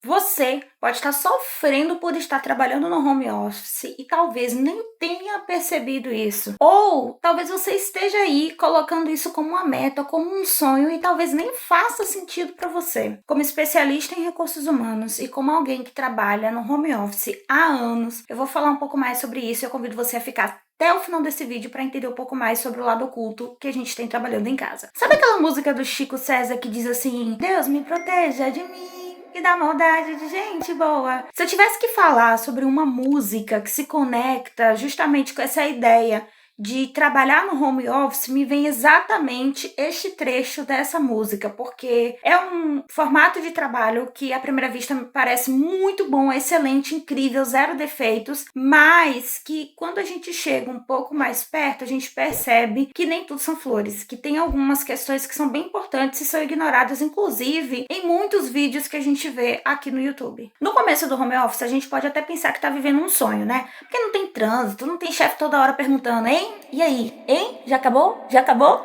Você pode estar sofrendo por estar trabalhando no home office e talvez nem tenha percebido isso. Ou talvez você esteja aí colocando isso como uma meta, como um sonho e talvez nem faça sentido para você. Como especialista em recursos humanos e como alguém que trabalha no home office há anos, eu vou falar um pouco mais sobre isso e eu convido você a ficar até o final desse vídeo para entender um pouco mais sobre o lado oculto que a gente tem trabalhando em casa. Sabe aquela música do Chico César que diz assim: Deus me proteja de mim e da maldade de gente boa? Se eu tivesse que falar sobre uma música que se conecta justamente com essa ideia de trabalhar no home office, me vem exatamente este trecho dessa música, porque é um formato de trabalho que à primeira vista me parece muito bom, excelente, incrível, zero defeitos, mas que quando a gente chega um pouco mais perto, a gente percebe que nem tudo são flores, que tem algumas questões que são bem importantes e são ignoradas, inclusive, em muitos vídeos que a gente vê aqui no YouTube. No começo do home office, a gente pode até pensar que tá vivendo um sonho, né? Porque não tem trânsito, não tem chefe toda hora perguntando, hein? E aí? Hein? Já acabou? Já acabou?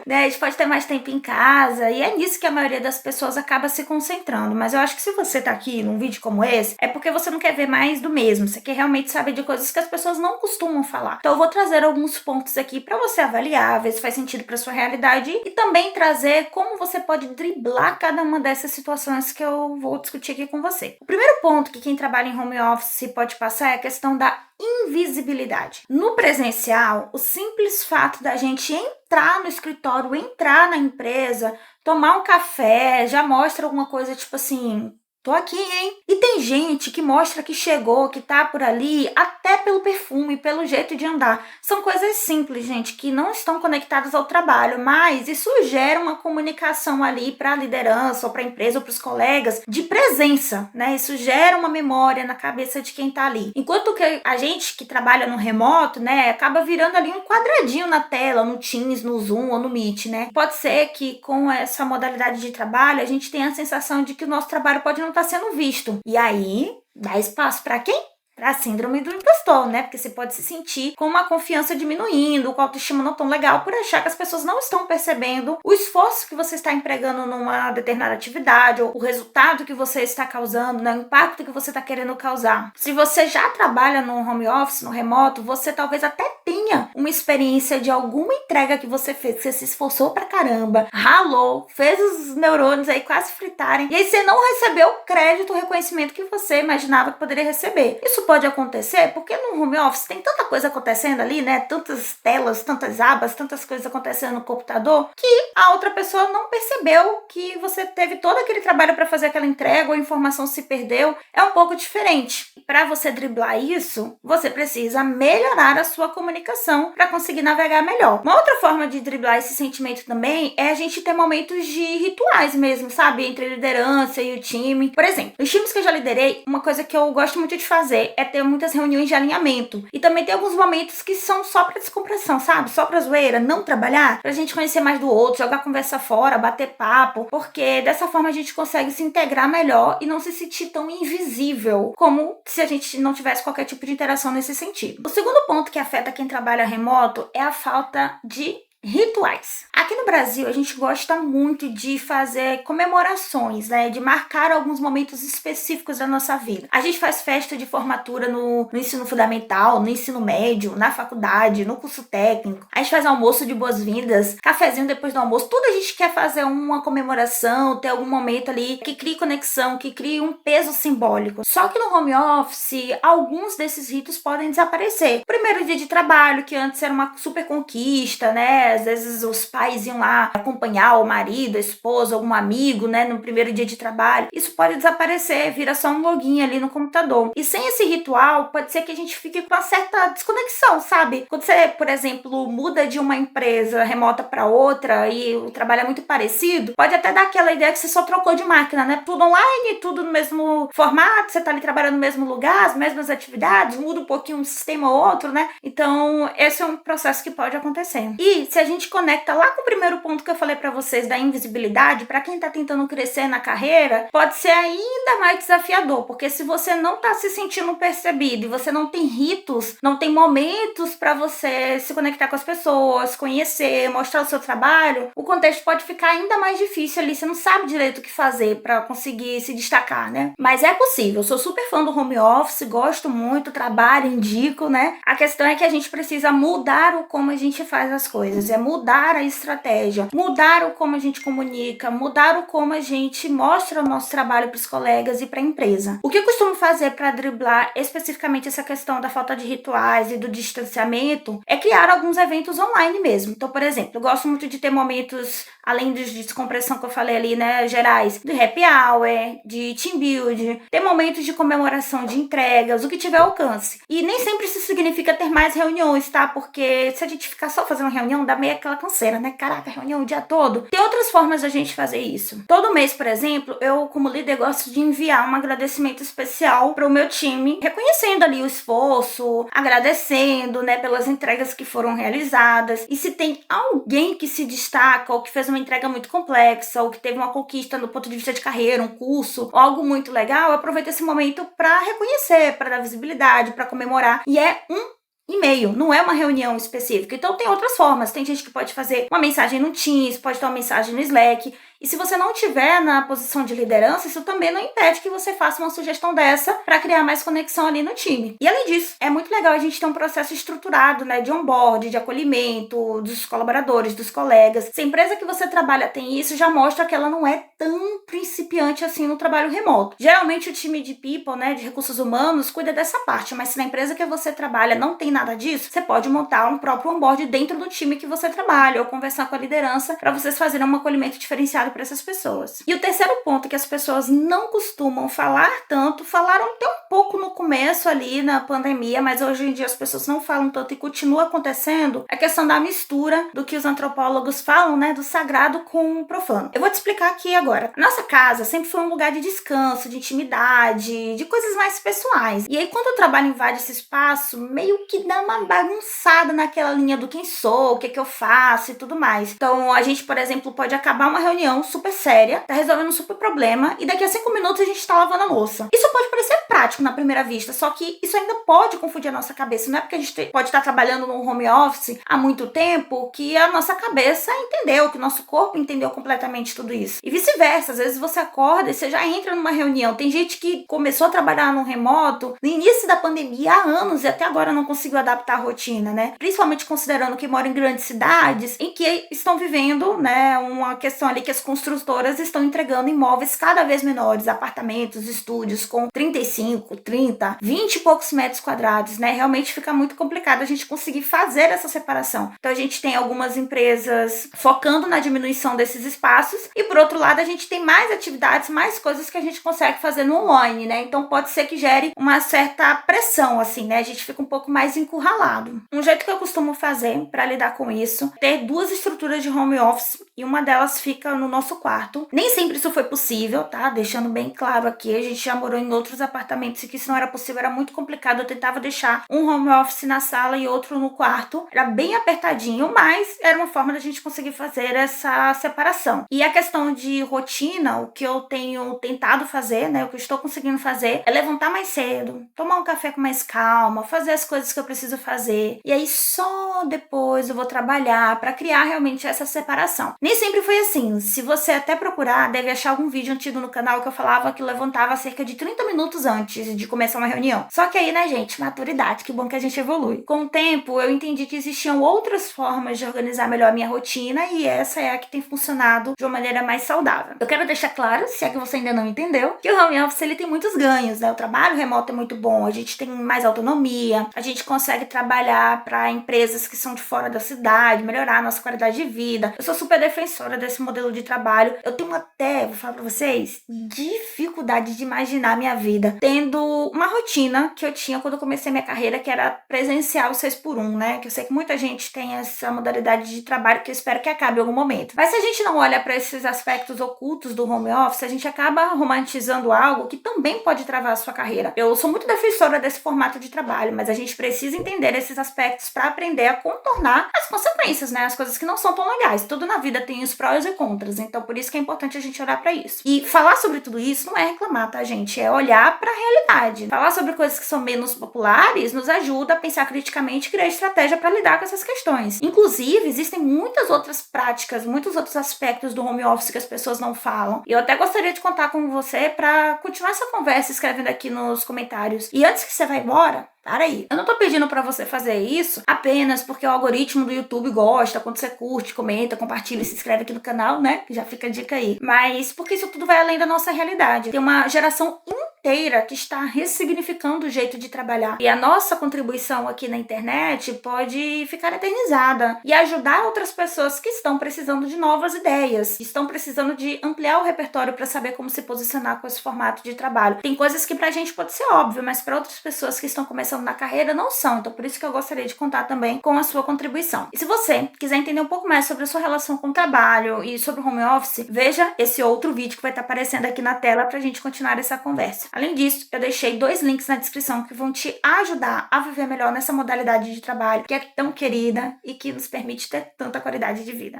Né? A gente pode ter mais tempo em casa, e é nisso que a maioria das pessoas acaba se concentrando. Mas eu acho que se você tá aqui num vídeo como esse, é porque você não quer ver mais do mesmo, você quer realmente saber de coisas que as pessoas não costumam falar. Então eu vou trazer alguns pontos aqui pra você avaliar, ver se faz sentido pra sua realidade, e também trazer como você pode driblar cada uma dessas situações que eu vou discutir aqui com você. O primeiro ponto que quem trabalha em home office pode passar é a questão da invisibilidade. No presencial, o simples fato da gente entrar no escritório, entrar na empresa, tomar um café, já mostra alguma coisa tipo assim: tô aqui, hein? E tem gente que mostra que chegou, que tá por ali, até pelo perfume, pelo jeito de andar. São coisas simples, gente, que não estão conectadas ao trabalho, mas isso gera uma comunicação ali para a liderança, ou para a empresa, ou para os colegas, de presença, né? Isso gera uma memória na cabeça de quem tá ali. Enquanto que a gente que trabalha no remoto, né, acaba virando ali um quadradinho na tela, no Teams, no Zoom ou no Meet, né? Pode ser que com essa modalidade de trabalho a gente tenha a sensação de que o nosso trabalho pode não estar sendo visto. E aí, dá espaço para quem? Para a síndrome do impostor, né? Porque você pode se sentir com uma confiança diminuindo, com a autoestima não tão legal, por achar que as pessoas não estão percebendo o esforço que você está empregando numa determinada atividade, ou o resultado que você está causando, né? O impacto que você está querendo causar. Se você já trabalha no home office, no remoto, você talvez até tenha uma experiência de alguma entrega que você fez, que você se esforçou pra caramba, ralou, fez os neurônios aí quase fritarem, e aí você não recebeu o crédito, o reconhecimento que você imaginava que poderia receber. Isso pode acontecer porque no home office tem tanta coisa acontecendo ali, né? Tantas telas, tantas abas, tantas coisas acontecendo no computador, que a outra pessoa não percebeu que você teve todo aquele trabalho para fazer aquela entrega, ou a informação se perdeu. É um pouco diferente. Para você driblar isso, você precisa melhorar a sua comunicação para conseguir navegar melhor. Uma outra forma de driblar esse sentimento também é a gente ter momentos de rituais mesmo, sabe? Entre a liderança e o time. Por exemplo, nos times que eu já liderei, uma coisa que eu gosto muito de fazer é ter muitas reuniões de alinhamento. E também tem alguns momentos que são só pra descompressão, sabe? Só pra zoeira, não trabalhar, pra gente conhecer mais do outro, jogar a conversa fora, bater papo, porque dessa forma a gente consegue se integrar melhor e não se sentir tão invisível como se a gente não tivesse qualquer tipo de interação nesse sentido. O segundo ponto que afeta quem trabalha remoto é a falta de rituais. Aqui no Brasil, a gente gosta muito de fazer comemorações, né? De marcar alguns momentos específicos da nossa vida. A gente faz festa de formatura no ensino fundamental, no ensino médio, na faculdade, no curso técnico. A gente faz almoço de boas-vindas, cafezinho depois do almoço. Tudo a gente quer fazer uma comemoração, ter algum momento ali que crie conexão, que crie um peso simbólico. Só que no home office, alguns desses ritos podem desaparecer. Primeiro dia de trabalho, que antes era uma super conquista, né? Às vezes os pais iam lá acompanhar o marido, a esposa, algum amigo, né, no primeiro dia de trabalho. Isso pode desaparecer, vira só um login ali no computador. E sem esse ritual, pode ser que a gente fique com uma certa desconexão, sabe? Quando você, por exemplo, muda de uma empresa remota para outra e o trabalho é muito parecido, pode até dar aquela ideia que você só trocou de máquina, né? Tudo online, tudo no mesmo formato, você tá ali trabalhando no mesmo lugar, as mesmas atividades, muda um pouquinho um sistema ou outro, né? Então, esse é um processo que pode acontecer. E se a gente conecta lá com o primeiro ponto que eu falei pra vocês da invisibilidade, pra quem tá tentando crescer na carreira, pode ser ainda mais desafiador, porque se você não tá se sentindo percebido e você não tem ritos, não tem momentos pra você se conectar com as pessoas, conhecer, mostrar o seu trabalho, o contexto pode ficar ainda mais difícil ali, você não sabe direito o que fazer pra conseguir se destacar, né? Mas é possível, eu sou super fã do home office, gosto muito, trabalho, indico, né? A questão é que a gente precisa mudar o como a gente faz as coisas, é mudar a estratégia, mudar o como a gente comunica, mudar o como a gente mostra o nosso trabalho para os colegas e para a empresa. O que eu costumo fazer para driblar especificamente essa questão da falta de rituais e do distanciamento é criar alguns eventos online mesmo. Então, por exemplo, eu gosto muito de ter momentos, além de descompressão que eu falei ali, né, gerais, de happy hour, de team building, ter momentos de comemoração de entregas, o que tiver alcance. E nem sempre isso significa ter mais reuniões, tá? Porque se a gente ficar só fazendo reunião, dá meio aquela canseira, né? Caraca, reunião o dia todo. Tem outras formas da gente fazer isso. Todo mês, por exemplo, eu, como líder, gosto de enviar um agradecimento especial para o meu time, reconhecendo ali o esforço, agradecendo, né, pelas entregas que foram realizadas. E se tem alguém que se destaca ou que fez uma entrega muito complexa ou que teve uma conquista no ponto de vista de carreira, um curso, ou algo muito legal, eu aproveito esse momento para reconhecer, para dar visibilidade, para comemorar. E é um e-mail, não é uma reunião específica. Então tem outras formas. Tem gente que pode fazer uma mensagem no Teams, pode ter uma mensagem no Slack. E se você não estiver na posição de liderança, isso também não impede que você faça uma sugestão dessa para criar mais conexão ali no time. E além disso, é muito legal a gente ter um processo estruturado, né, de onboard, de acolhimento dos colaboradores, dos colegas. Se a empresa que você trabalha tem isso, já mostra que ela não é tão principiante assim no trabalho remoto. Geralmente o time de people, né, de recursos humanos, cuida dessa parte, mas se na empresa que você trabalha não tem nada disso, você pode montar um próprio onboard dentro do time que você trabalha ou conversar com a liderança para vocês fazerem um acolhimento diferenciado para essas pessoas. E o terceiro ponto que as pessoas não costumam falar tanto, falaram até um pouco no começo ali na pandemia, mas hoje em dia as pessoas não falam tanto e continua acontecendo, é a questão da mistura do que os antropólogos falam, né, do sagrado com o profano. Eu vou te explicar aqui agora. Nossa casa sempre foi um lugar de descanso, de intimidade, de coisas mais pessoais. E aí quando o trabalho invade esse espaço, meio que dá uma bagunçada naquela linha do quem sou, o que eu faço e tudo mais. Então a gente, por exemplo, pode acabar uma reunião super séria, tá resolvendo um super problema e daqui a 5 minutos a gente tá lavando a louça. Isso pode parecer prático na primeira vista, só que isso ainda pode confundir a nossa cabeça. Não é porque a gente pode estar trabalhando no home office há muito tempo que a nossa cabeça entendeu, que o nosso corpo entendeu completamente tudo isso. E vice-versa, às vezes você acorda e você já entra numa reunião. Tem gente que começou a trabalhar no remoto no início da pandemia há anos e até agora não conseguiu adaptar a rotina, né? Principalmente considerando que mora em grandes cidades em que estão vivendo, né, uma questão ali que as construtoras estão entregando imóveis cada vez menores, apartamentos, estúdios com 35, 30, 20 e poucos metros quadrados, né? Realmente fica muito complicado a gente conseguir fazer essa separação. Então a gente tem algumas empresas focando na diminuição desses espaços e por outro lado a gente tem mais atividades, mais coisas que a gente consegue fazer no online, né? Então pode ser que gere uma certa pressão, assim, né? A gente fica um pouco mais encurralado. Um jeito que eu costumo fazer para lidar com isso, ter 2 estruturas de home office e uma delas fica no nosso quarto. Nem sempre isso foi possível, tá? Deixando bem claro aqui, a gente já morou em outros apartamentos e que isso não era possível, era muito complicado. Eu tentava deixar um home office na sala e outro no quarto. Era bem apertadinho, mas era uma forma da gente conseguir fazer essa separação. E a questão de rotina, o que eu tenho tentado fazer, né? O que eu estou conseguindo fazer é levantar mais cedo, tomar um café com mais calma, fazer as coisas que eu preciso fazer. E aí só depois eu vou trabalhar para criar realmente essa separação. Nem sempre foi assim. Se você até procurar, deve achar algum vídeo antigo no canal que eu falava que levantava cerca de 30 minutos antes de começar uma reunião. Só que aí, né, gente, maturidade, que bom que a gente evolui. Com o tempo, eu entendi que existiam outras formas de organizar melhor a minha rotina e essa é a que tem funcionado de uma maneira mais saudável. Eu quero deixar claro, se é que você ainda não entendeu, que o home office ele tem muitos ganhos, né? O trabalho remoto é muito bom, a gente tem mais autonomia, a gente consegue trabalhar para empresas que são de fora da cidade, melhorar a nossa qualidade de vida. Eu sou super defensora desse modelo de trabalho. Eu tenho até, vou falar pra vocês, dificuldade de imaginar minha vida tendo uma rotina que eu tinha quando eu comecei minha carreira, que era presencial 6x1, né? Que eu sei que muita gente tem essa modalidade de trabalho que eu espero que acabe em algum momento. Mas se a gente não olha para esses aspectos ocultos do home office, a gente acaba romantizando algo que também pode travar a sua carreira. Eu sou muito defensora desse formato de trabalho, mas a gente precisa entender esses aspectos para aprender a contornar as consequências, né? As coisas que não são tão legais. Tudo na vida tem os prós e contras, então por isso que é importante a gente olhar para isso. E falar sobre tudo isso não é reclamar, tá, gente? É olhar para a realidade. Falar sobre coisas que são menos populares nos ajuda a pensar criticamente e criar estratégia para lidar com essas questões. Inclusive, existem muitas outras práticas, muitos outros aspectos do home office que as pessoas não falam. E eu até gostaria de contar com você para continuar essa conversa escrevendo aqui nos comentários. E antes que você vá embora, para aí. Eu não tô pedindo pra você fazer isso apenas porque o algoritmo do YouTube gosta, quando você curte, comenta, compartilha e se inscreve aqui no canal, né? Que já fica a dica aí. Mas porque isso tudo vai além da nossa realidade. Tem uma geração inteira que está ressignificando o jeito de trabalhar. E a nossa contribuição aqui na internet pode ficar eternizada e ajudar outras pessoas que estão precisando de novas ideias, que estão precisando de ampliar o repertório para saber como se posicionar com esse formato de trabalho. Tem coisas que pra gente pode ser óbvio, mas para outras pessoas que estão começando na carreira não são, então por isso que eu gostaria de contar também com a sua contribuição. E se você quiser entender um pouco mais sobre a sua relação com o trabalho e sobre o home office, veja esse outro vídeo que vai estar aparecendo aqui na tela pra gente continuar essa conversa. Além disso, eu deixei 2 links na descrição que vão te ajudar a viver melhor nessa modalidade de trabalho que é tão querida e que nos permite ter tanta qualidade de vida.